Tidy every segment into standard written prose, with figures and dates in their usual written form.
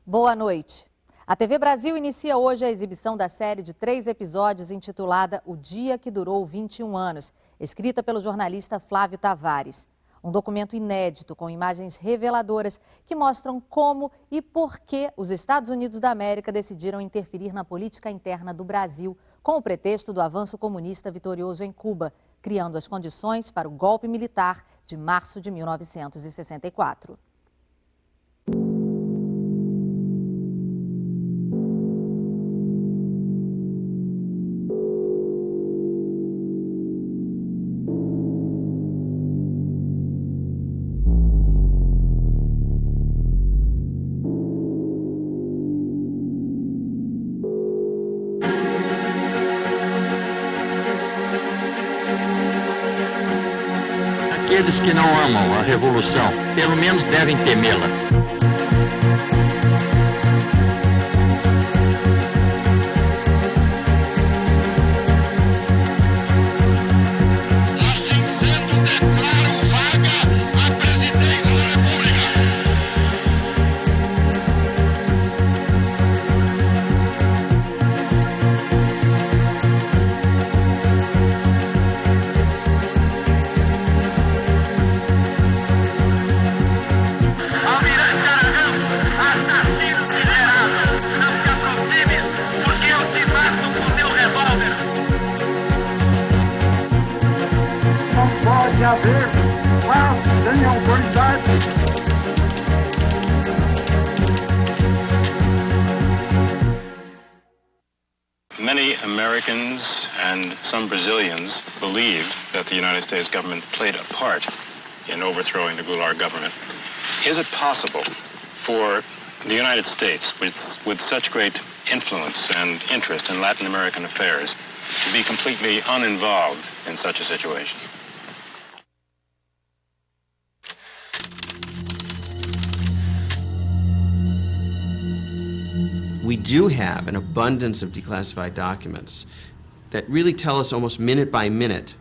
Boa noite. A TV Brasil inicia hoje a exibição da série de 3 episódios intitulada O Dia que Durou 21 Anos, escrita pelo jornalista Flávio Tavares. Um documento inédito com imagens reveladoras que mostram como e por que os Estados Unidos da América decidiram interferir na política interna do Brasil com o pretexto do avanço comunista vitorioso em Cuba, criando as condições para o golpe militar de março de 1964. Aqueles que não amam a revolução, pelo menos devem temê-la. Assim sendo, declaro vaga a presidência da República. Pode haver paz sem autoridade. Many Americans and some Brazilians believed that the United States government played a part in overthrowing the Goulart government. Is it possible for the United States, with such great influence and interest in Latin American affairs, to be completely uninvolved in such a situation? We do have an abundance of declassified documents that really tell us almost minute by minute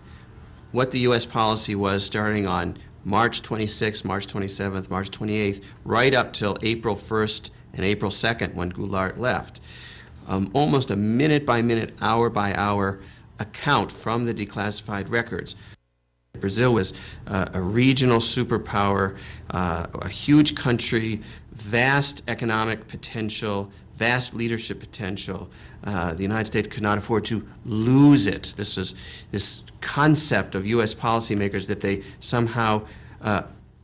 what the U.S. policy was starting on March 26th, March 27th, March 28th, right up till April 1st and April 2nd when Goulart left. Almost a minute by minute, hour by hour account from the declassified records. Brazil was a regional superpower, a huge country, vast economic potential, vast leadership potential. The United States could not afford to lose it. This concept of U.S. policymakers that they somehow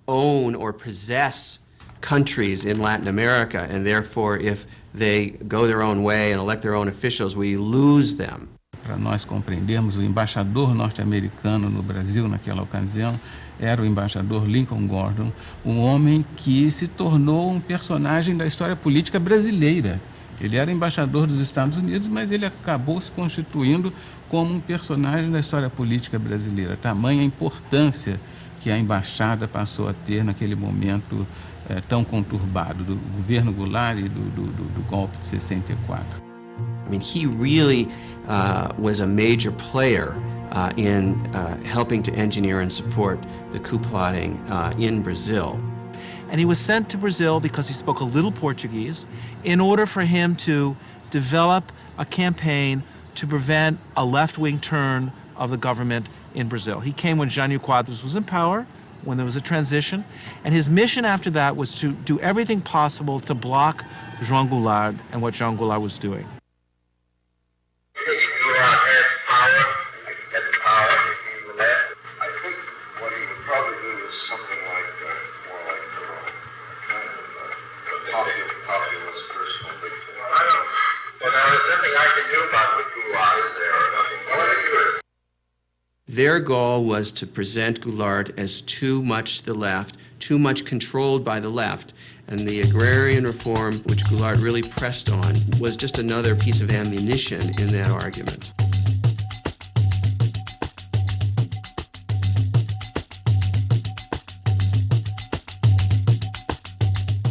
own or possess countries in Latin America, and therefore if they go their own way and elect their own officials, we lose them. Para nós compreendermos, o embaixador norte-americano no Brasil naquela ocasião era o embaixador Lincoln Gordon, um homem que se tornou um personagem da história política brasileira. Ele era embaixador dos Estados Unidos, mas ele acabou se constituindo como um personagem da história política brasileira. Tamanha a importância que a embaixada passou a ter naquele momento tão conturbado do governo Goulart e do golpe de 64. I mean, he really was a major player in helping to engineer and support the coup plotting in Brazil. And he was sent to Brazil because he spoke a little Portuguese in order for him to develop a campaign to prevent a left-wing turn of the government in Brazil. He came when Jânio Quadros was in power, when there was a transition, and his mission after that was to do everything possible to block João Goulart and what João Goulart was doing. Their goal was to present Goulart as too much to the left, too much controlled by the left, and the agrarian reform, which Goulart really pressed on, was just another piece of ammunition in that argument.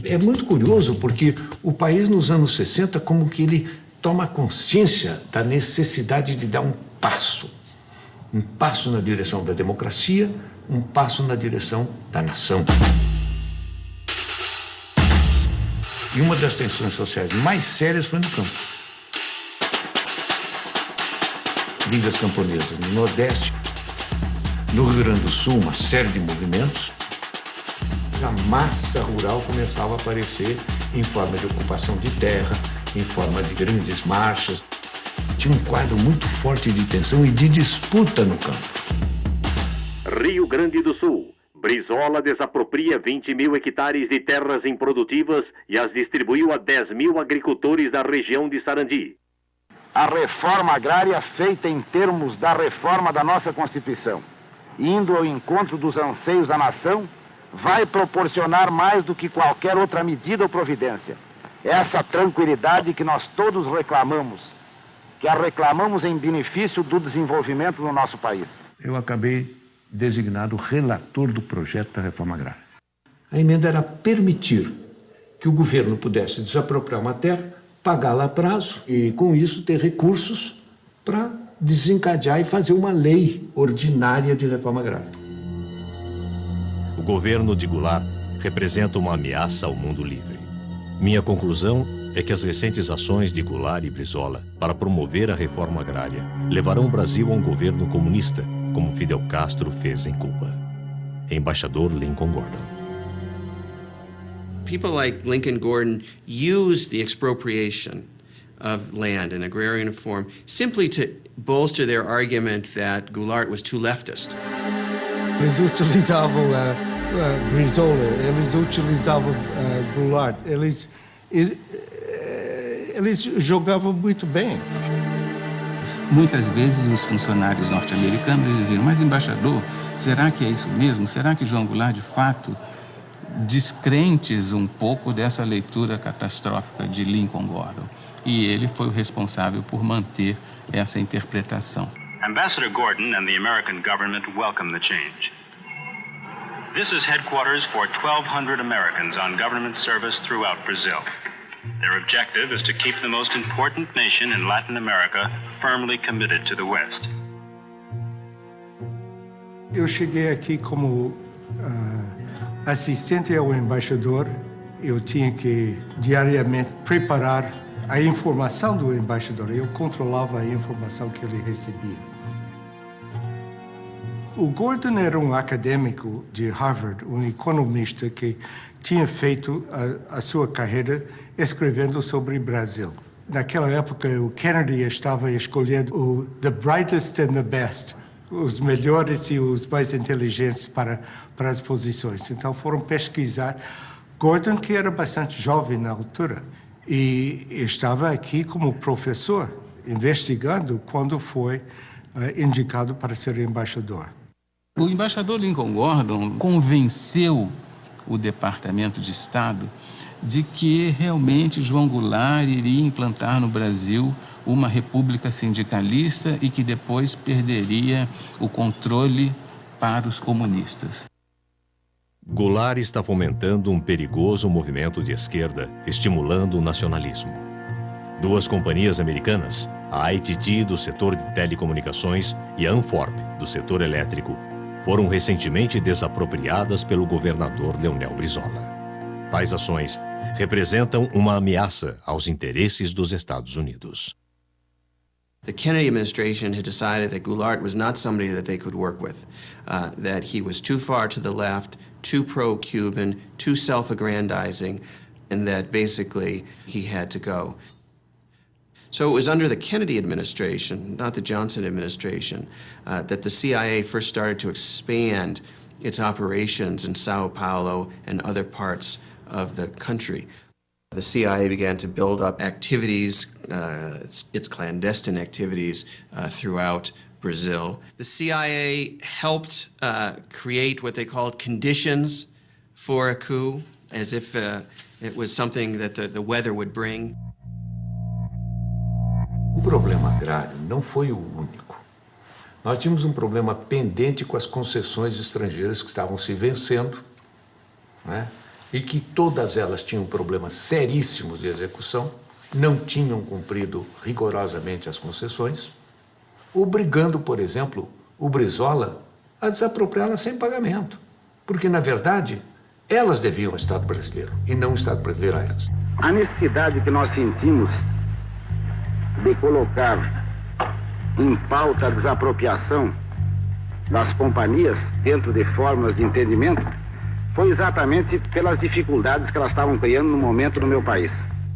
É muito curioso porque o país nos anos 60 como que ele toma consciência da necessidade de dar um passo na direção da democracia, um passo na direção da nação. E uma das tensões sociais mais sérias foi no campo. Ligas camponesas no Nordeste, no Rio Grande do Sul, uma série de movimentos. A massa rural começava a aparecer em forma de ocupação de terra, em forma de grandes marchas. Tinha um quadro muito forte de tensão e de disputa no campo. Rio Grande do Sul. Brizola desapropria 20 mil hectares de terras improdutivas e as distribuiu a 10 mil agricultores da região de Sarandi. A reforma agrária feita em termos da reforma da nossa Constituição, indo ao encontro dos anseios da nação, vai proporcionar mais do que qualquer outra medida ou providência essa tranquilidade que nós todos reclamamos, que a reclamamos em benefício do desenvolvimento do nosso país. Eu acabei designado relator do projeto da reforma agrária. A emenda era permitir que o governo pudesse desapropriar uma terra, pagá-la a prazo e, com isso, ter recursos para desencadear e fazer uma lei ordinária de reforma agrária. O governo de Goulart representa uma ameaça ao mundo livre. Minha conclusão é que as recentes ações de Goulart e Brizola para promover a reforma agrária levarão o Brasil a um governo comunista, como Fidel Castro fez em Cuba. Embaixador Lincoln Gordon. People like Lincoln Gordon used the expropriation of land in agrarian form simply to bolster their argument that Goulart was too leftist. Eles utilizavam Brizola, eles utilizavam Goulart, eles jogavam muito bem. Muitas vezes os funcionários norte-americanos diziam, mas embaixador, será que é isso mesmo? Será que João Goulart, de fato, descrentes um pouco dessa leitura catastrófica de Lincoln Gordon? E ele foi o responsável por manter essa interpretação. Ambassador Gordon and the American government welcome the change. This is headquarters for 1,200 Americans on government service throughout Brazil. Their objective is to keep the most important nation in Latin America firmly committed to the West. Eu cheguei aqui como assistente ao embaixador. Eu tinha que diariamente preparar a informação do embaixador. Eu controlava a informação que ele recebia. O Gordon era um acadêmico de Harvard, um economista que tinha feito a sua carreira escrevendo sobre o Brasil. Naquela época, o Kennedy estava escolhendo the brightest and the best, os melhores e os mais inteligentes para as posições. Então, foram pesquisar. Gordon, que era bastante jovem na altura, e estava aqui como professor, investigando quando foi indicado para ser embaixador. O embaixador Lincoln Gordon convenceu o Departamento de Estado de que realmente João Goulart iria implantar no Brasil uma república sindicalista e que depois perderia o controle para os comunistas. Goulart está fomentando um perigoso movimento de esquerda, estimulando o nacionalismo. Duas companhias americanas, a ITT do setor de telecomunicações e a Anforp do setor elétrico, foram recentemente desapropriadas pelo governador Leonel Brizola. Tais ações representam uma ameaça aos interesses dos Estados Unidos. The Kennedy administration had decided that Goulart was not somebody that they could work with, that he was too far to the left, too pro-Cuban, too self-aggrandizing, and that basically he had to go. So it was under the Kennedy administration, not the Johnson administration, that the CIA first started to expand its operations in Sao Paulo and other parts of the country. The CIA began to build up activities, its clandestine activities throughout Brazil. The CIA helped create what they called conditions for a coup, as if it was something that the weather would bring. O problema agrário não foi o único. Nós tínhamos um problema pendente com as concessões estrangeiras que estavam se vencendo, né? E que todas elas tinham problemas seríssimos de execução, não tinham cumprido rigorosamente as concessões, obrigando, por exemplo, o Brizola a desapropriá-las sem pagamento, porque, na verdade, elas deviam ao Estado brasileiro e não o Estado brasileiro a elas. A necessidade que nós sentimos de colocar em pauta a desapropriação das companhias dentro de formas de entendimento foi exatamente pelas dificuldades que elas estavam criando no momento no meu país.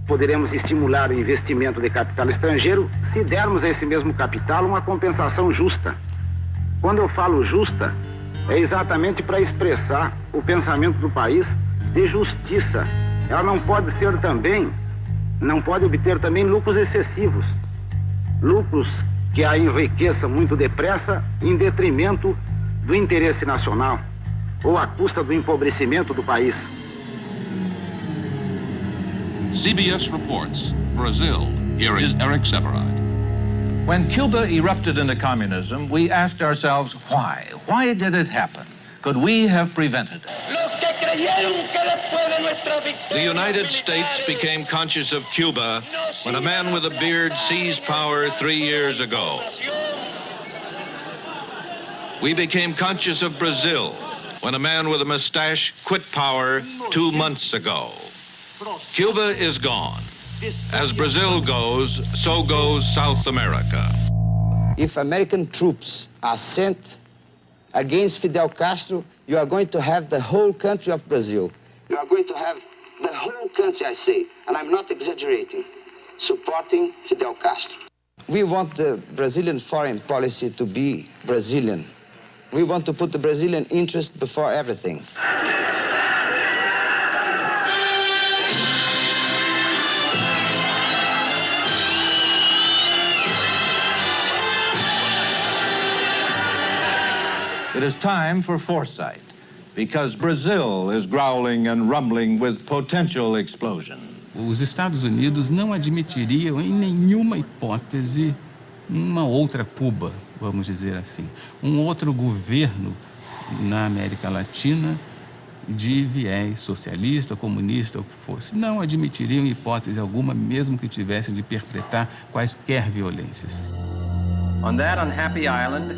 Poderemos estimular o investimento de capital estrangeiro se dermos a esse mesmo capital uma compensação justa. Quando eu falo justa, é exatamente para expressar o pensamento do país de justiça. Ela não pode obter também lucros excessivos, lucros que a enriqueçam muito depressa em detrimento do interesse nacional ou à custa do empobrecimento do país. CBS reports, Brazil. Here is Eric Severide. When Cuba erupted into communism, we asked ourselves, why? Why did it happen? Could we have prevented it? The United States became conscious of Cuba when a man with a beard seized power 3 years ago. We became conscious of Brazil when a man with a mustache quit power 2 months ago. Cuba is gone. As Brazil goes, so goes South America. If American troops are sent against Fidel Castro, you are going to have the whole country of Brazil. You are going to have the whole country, I say, and I'm not exaggerating, supporting Fidel Castro. We want the Brazilian foreign policy to be Brazilian. We want to put the Brazilian interest before everything. It is time for foresight, because Brazil is growling and rumbling with potential explosion. Os Estados Unidos não admitiriam em nenhuma hipótese uma outra Cuba, vamos dizer assim, um outro governo na América Latina de viés socialista, comunista, ou o que fosse. Não admitiriam hipótese alguma, mesmo que tivesse de perpetrar quaisquer violências. On that unhappy island,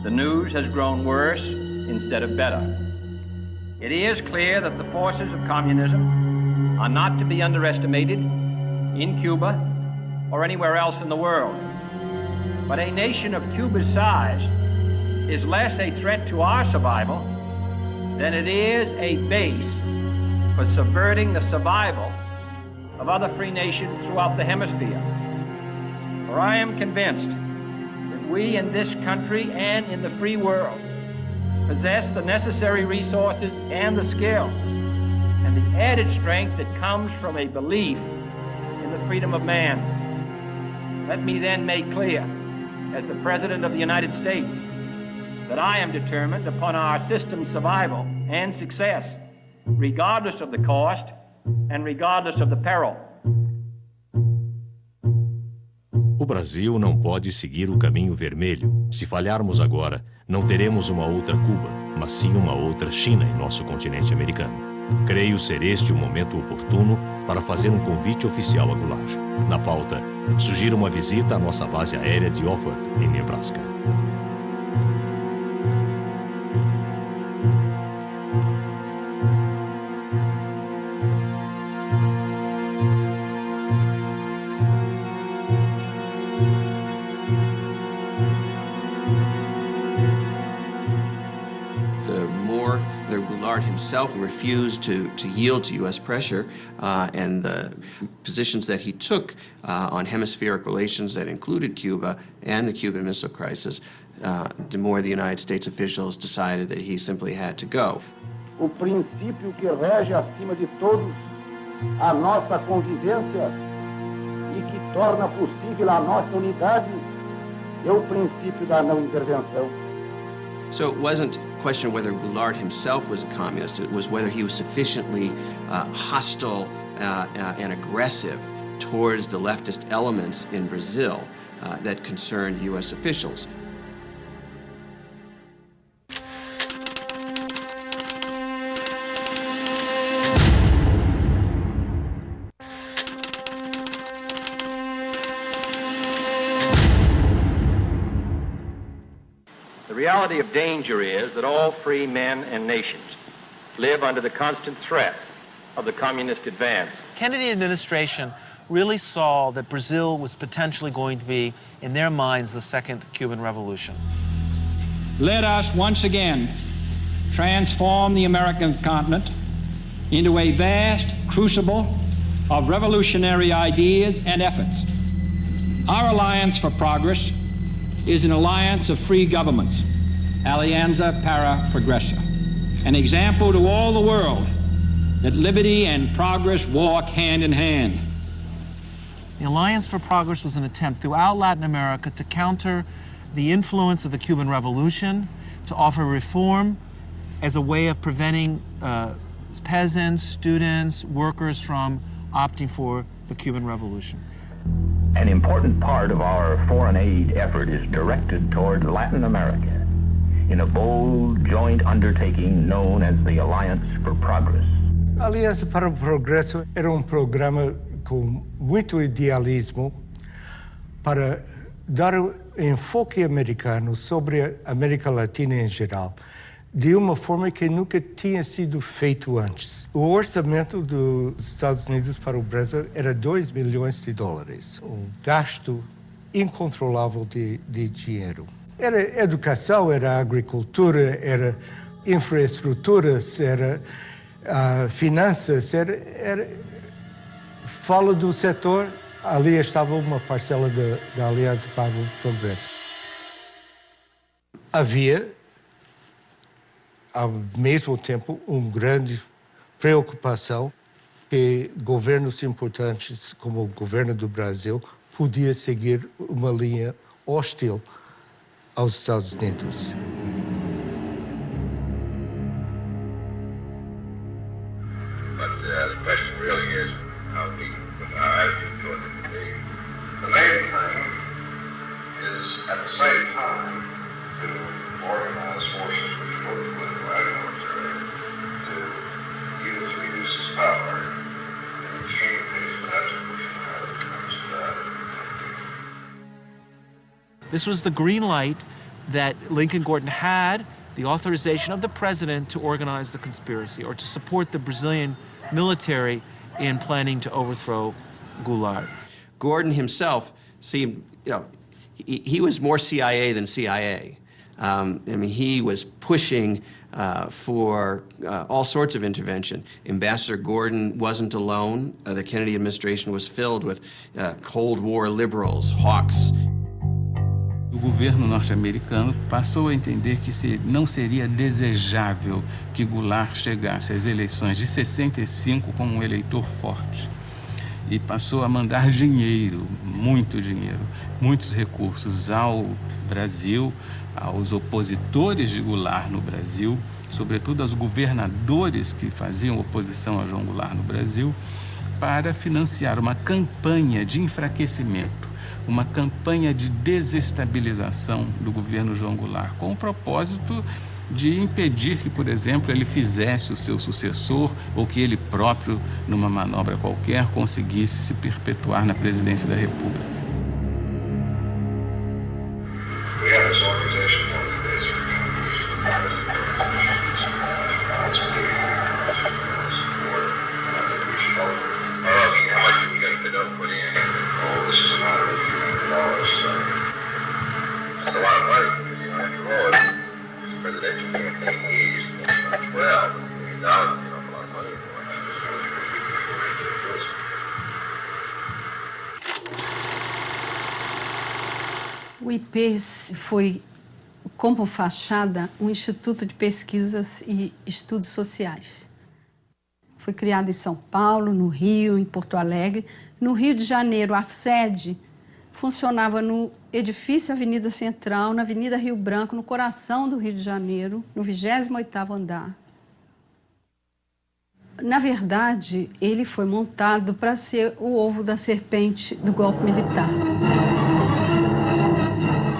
the news has grown worse instead of better. It is clear that the forces of communism are not to be underestimated in Cuba or anywhere else in the world. But a nation of Cuba's size is less a threat to our survival than it is a base for subverting the survival of other free nations throughout the hemisphere. For I am convinced we in this country and in the free world possess the necessary resources and the skill and the added strength that comes from a belief in the freedom of man. Let me then make clear, as the President of the United States, that I am determined upon our system's survival and success, regardless of the cost and regardless of the peril. O Brasil não pode seguir o caminho vermelho. Se falharmos agora, não teremos uma outra Cuba, mas sim uma outra China em nosso continente americano. Creio ser este o momento oportuno para fazer um convite oficial a Goulart. Na pauta, sugiro uma visita à nossa base aérea de Offutt, em Nebraska. Himself refused to yield to U.S. pressure, and the positions that he took on hemispheric relations that included Cuba and the Cuban Missile Crisis, the more the United States officials decided that he simply had to go. O princípio que rege acima de todos a nossa convivência e que torna possível a nossa unidade é o princípio da não intervenção. So it wasn't a question whether Goulart himself was a communist, it was whether he was sufficiently hostile and aggressive towards the leftist elements in Brazil that concerned U.S. officials. The reality of danger is that all free men and nations live under the constant threat of the communist advance. Kennedy administration really saw that Brazil was potentially going to be, in their minds, the second Cuban Revolution. Let us once again transform the American continent into a vast crucible of revolutionary ideas and efforts. Our Alliance for Progress is an alliance of free governments, Alianza para Progresso, an example to all the world that liberty and progress walk hand in hand. The Alliance for Progress was an attempt throughout Latin America to counter the influence of the Cuban Revolution, to offer reform as a way of preventing peasants, students, workers from opting for the Cuban Revolution. An important part of our foreign aid effort is directed toward Latin America in a bold joint undertaking known as the Alliance for Progress. A Aliança para o Progresso era programa com muito idealismo para dar enfoque americano sobre a América Latina em geral, de uma forma que nunca tinha sido feito antes. O orçamento dos Estados Unidos para o Brasil era $2 bilhões, um gasto incontrolável de dinheiro. Era educação, era agricultura, era infraestruturas, era finanças, fala do setor, ali estava uma parcela da Aliança para o Progresso. Havia, ao mesmo tempo, uma grande preocupação que governos importantes, como o governo do Brasil, podia seguir uma linha hostil aos Estados Unidos. The question really is how we put our attitude towards it today. The main thing is, at the same time, to organize forces which both political and military to use reduce its power and change these matters which comes to that. This was the green light that Lincoln Gordon had, the authorization of the president to organize the conspiracy or to support the Brazilian military in planning to overthrow Goulart. Gordon himself seemed, he was more CIA than CIA. He was pushing for all sorts of intervention. Ambassador Gordon wasn't alone. The Kennedy administration was filled with Cold War liberals, hawks. O governo norte-americano passou a entender que não seria desejável que Goulart chegasse às eleições de 65 como um eleitor forte. E passou a mandar dinheiro, muitos recursos ao Brasil, aos opositores de Goulart no Brasil, sobretudo aos governadores que faziam oposição a João Goulart no Brasil, para financiar uma campanha de enfraquecimento, uma campanha de desestabilização do governo João Goulart, com o propósito de impedir que, por exemplo, ele fizesse o seu sucessor ou que ele próprio, numa manobra qualquer, conseguisse se perpetuar na presidência da República. O IP foi, como fachada, um instituto de pesquisas e estudos sociais. Foi criado em São Paulo, no Rio, em Porto Alegre. No Rio de Janeiro, a sede funcionava no edifício Avenida Central, na Avenida Rio Branco, no coração do Rio de Janeiro, no 28º andar. Na verdade, ele foi montado para ser o ovo da serpente do golpe militar.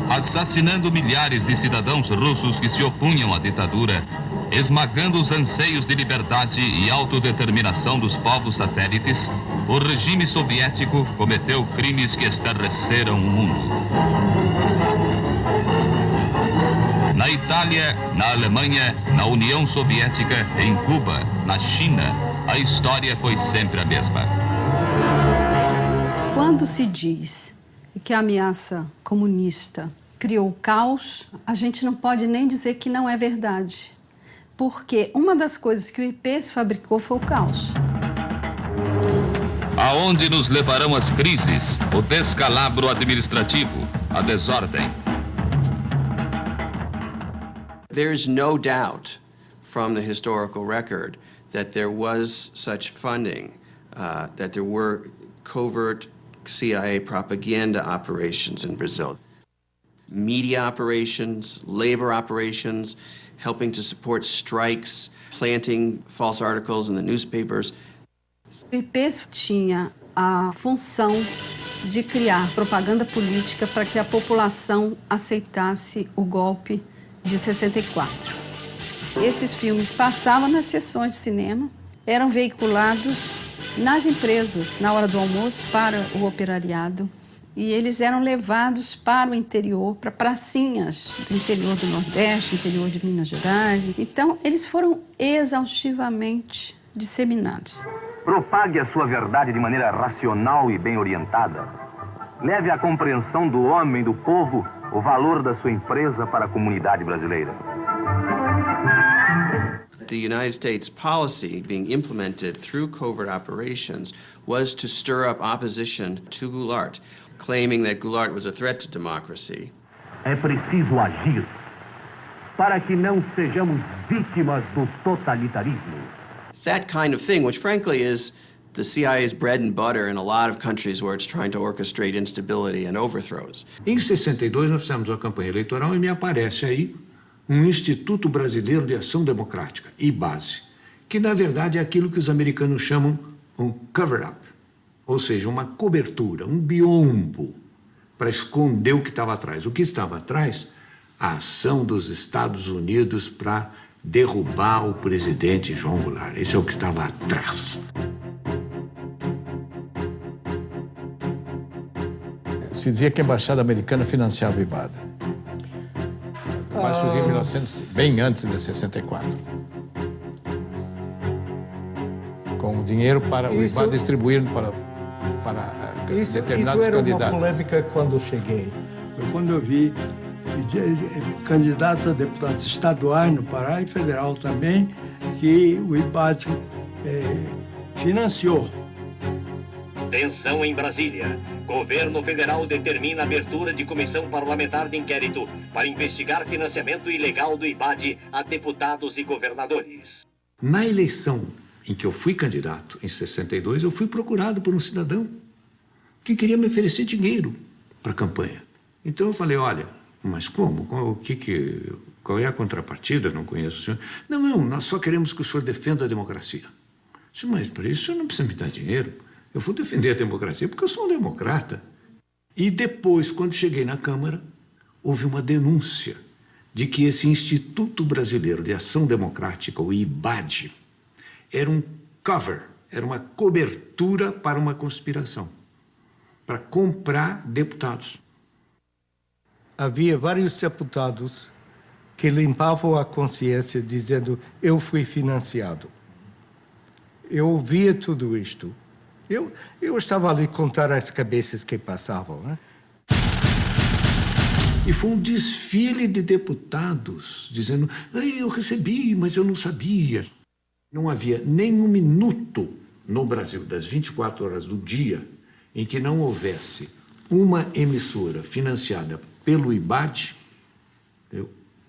Assassinando milhares de cidadãos russos que se opunham à ditadura, esmagando os anseios de liberdade e autodeterminação dos povos satélites, o regime soviético cometeu crimes que estarreceram o mundo. Na Itália, na Alemanha, na União Soviética, em Cuba, na China, a história foi sempre a mesma. Quando se diz que a ameaça comunista criou caos, a gente não pode nem dizer que não é verdade. Porque uma das coisas que o IPES fabricou foi o caos. Aonde nos levarão as crises, o descalabro administrativo, a desordem? There is no doubt from the historical record that there was such funding, that there were covert CIA propaganda operations in Brazil. Media operations, labor operations, helping to support strikes, planting false articles in the newspapers. O IPES tinha a função de criar propaganda política para que a população aceitasse o golpe de 64. Esses filmes passavam nas sessões de cinema, eram veiculados nas empresas, na hora do almoço, para o operariado. E eles eram levados para o interior, para pracinhas do interior do Nordeste, interior de Minas Gerais. Então, eles foram exaustivamente disseminados. Propague a sua verdade de maneira racional e bem orientada. Leve à compreensão do homem e do povo o valor da sua empresa para a comunidade brasileira. The United States policy being implemented through covert operations was to stir up opposition to Goulart, claiming that Goulart was a threat to democracy. É preciso agir para que não sejamos vítimas do totalitarismo. That kind of thing, which frankly is the CIA's bread and butter in a lot of countries where it's trying to orchestrate instability and overthrows. Em 62 nós fizemos uma campanha eleitoral e me aparece aí um Instituto Brasileiro de Ação Democrática, IBASE, que na verdade é aquilo que os americanos chamam um cover-up, ou seja, uma cobertura, um biombo para esconder o que estava atrás. O que estava atrás? A ação dos Estados Unidos para derrubar o presidente João Goulart. Esse é o que estava atrás. Se dizia que a embaixada americana financiava o IBAD. Mas surgiu em 1900, bem antes de 64. Com dinheiro para o IBAD distribuir para determinados isso era candidatos. Uma polêmica quando eu cheguei. Foi quando eu vi candidatos a deputados estaduais no Pará e federal também, que o IBAD financiou. Tensão em Brasília. Governo federal determina a abertura de comissão parlamentar de inquérito para investigar financiamento ilegal do IBAD a deputados e governadores. Na eleição em que eu fui candidato, em 62, eu fui procurado por um cidadão que queria me oferecer dinheiro para a campanha. Então eu falei, olha, mas como? Qual é a contrapartida? Não conheço o senhor. Não, nós só queremos que o senhor defenda a democracia. Eu disse, mas para isso o senhor não precisa me dar dinheiro. Eu vou defender a democracia porque eu sou um democrata. E depois, quando cheguei na Câmara, houve uma denúncia de que esse Instituto Brasileiro de Ação Democrática, o IBAD, era um cover, era uma cobertura para uma conspiração, para comprar deputados. Havia vários deputados que limpavam a consciência dizendo eu fui financiado. Eu ouvia tudo isto. Eu estava ali a contar as cabeças que passavam, né? E foi um desfile de deputados dizendo, eu recebi, mas eu não sabia. Não havia nem um minuto no Brasil, das 24 horas do dia, em que não houvesse uma emissora financiada pelo IBAD,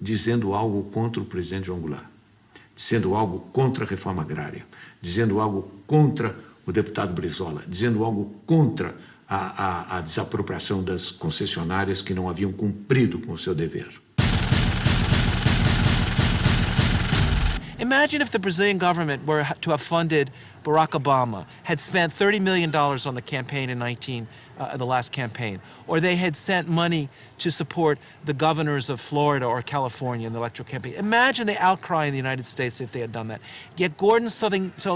dizendo algo contra o presidente João Goulart, dizendo algo contra a reforma agrária, dizendo algo contra o deputado Brizola, dizendo algo contra a desapropriação das concessionárias que não haviam cumprido com o seu dever. Imagine if the Brazilian government were to have funded Barack Obama, had spent $30 million on the campaign in the last campaign, or they had sent money to support the governors of Florida or California in the electoral campaign. Imagine the outcry in the United States if they had done that. Yet Gordon saw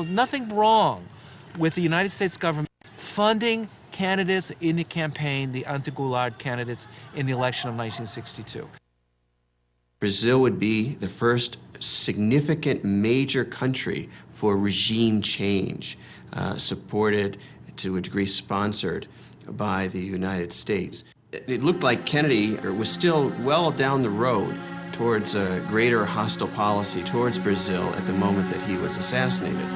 nothing wrong with the United States government funding candidates in the campaign, the anti-Goulart candidates in the election of 1962. Brazil would be the first significant major country for regime change, supported, to a degree sponsored by the United States. It looked like Kennedy was still well down the road towards a greater hostile policy towards Brazil at the moment that he was assassinated.